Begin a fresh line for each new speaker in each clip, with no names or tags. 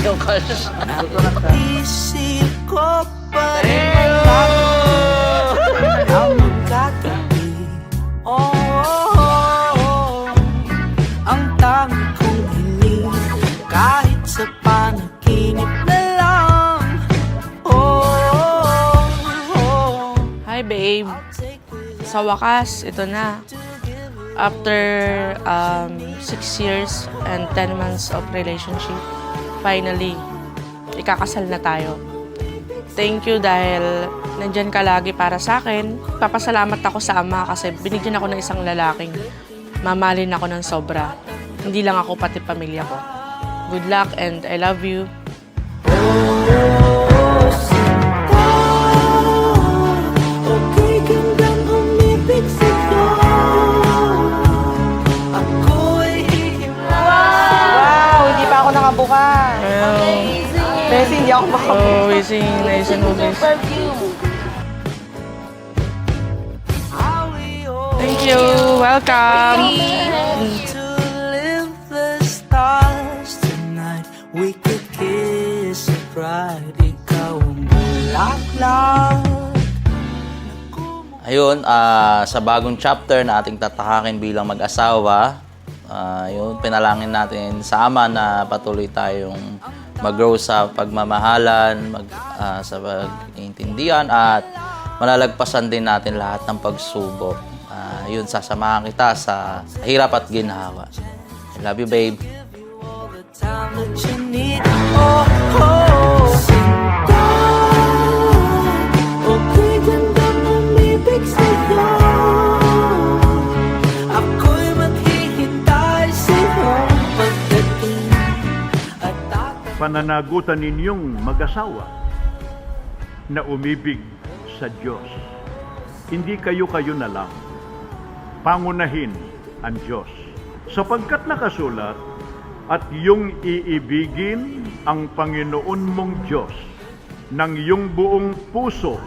yung cash.
Isip ko pa rin malaman ang magkatabi. Oh, ang tanging kong hiling kahit sa panaginip na lang.
Hi babe, sa wakas, ito na. After 6 years and 10 months of relationship, finally, ikakasal na tayo. Thank you dahil nandyan ka lagi para sa akin. Papasalamat ako sa ama kasi binigyan ako ng isang lalaking mamalin ako ng sobra. Hindi lang ako, pati pamilya ko. Good luck and I love you.
Nakabukas. Kasi hindi ako makabukas.
Oh, wishing nice and movies. Thank you. Welcome.
To live the stars tonight, we could kiss a bride. Ikaw ang bulaklak.
Ayun, sa bagong chapter na ating tatahakin bilang mag-asawa, yun, pinalangin natin sa Ama na patuloy tayong mag-grow sa pagmamahalan, sa pag-iintindihan at malalagpasan din natin lahat ng pagsubok. Yun, sasamahan kita sa hirap at ginhawa. I love you, babe.
All the time that you need. Oh, sinta. Okay, gandang umibig sa'yo. Ako'y maghihintay sa'yo pagdating at
Pananagutan ninyong mag-asawa na umibig sa Diyos. Hindi kayo-kayo na lang. Pangunahin ang Diyos. Sapagkat nakasulat, at iyong iibigin ang Panginoon mong Diyos ng iyong buong puso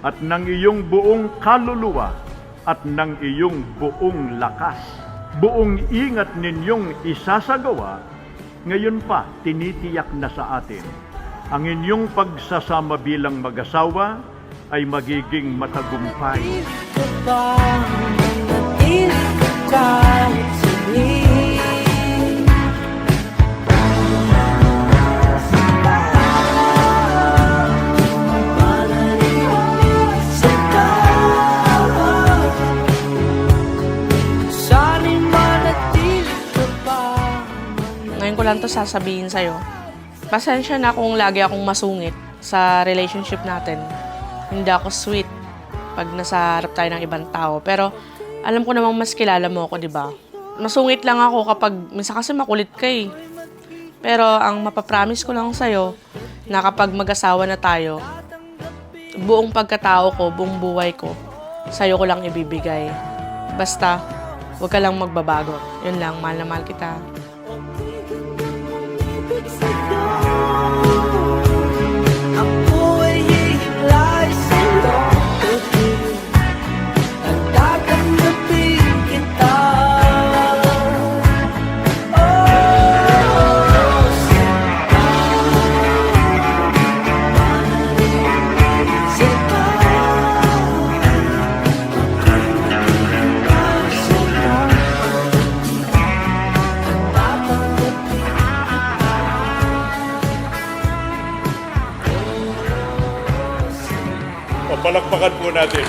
at ng iyong buong kaluluwa at ng iyong buong lakas. Buong ingat ninyong isasagawa, ngayon pa tinitiyak na sa atin. Ang inyong pagsasama bilang mag-asawa ay magiging matagumpay.
Ngayon ko lang to sasabihin sa'yo. Pasensya na kung lagi akong masungit sa relationship natin. Hindi ako sweet pag nasa harap tayo ng ibang tao. Pero alam ko namang mas kilala mo ako, di ba? Masungit lang ako kapag minsan kasi makulit ka eh. Pero ang mapapromise ko lang sa'yo na kapag mag-asawa na tayo, buong pagkatao ko, buong buhay ko, sa'yo ko lang ibibigay. Basta, huwag ka lang magbabago. Yun lang, mahal na mahal kita.
Palakpakan po natin.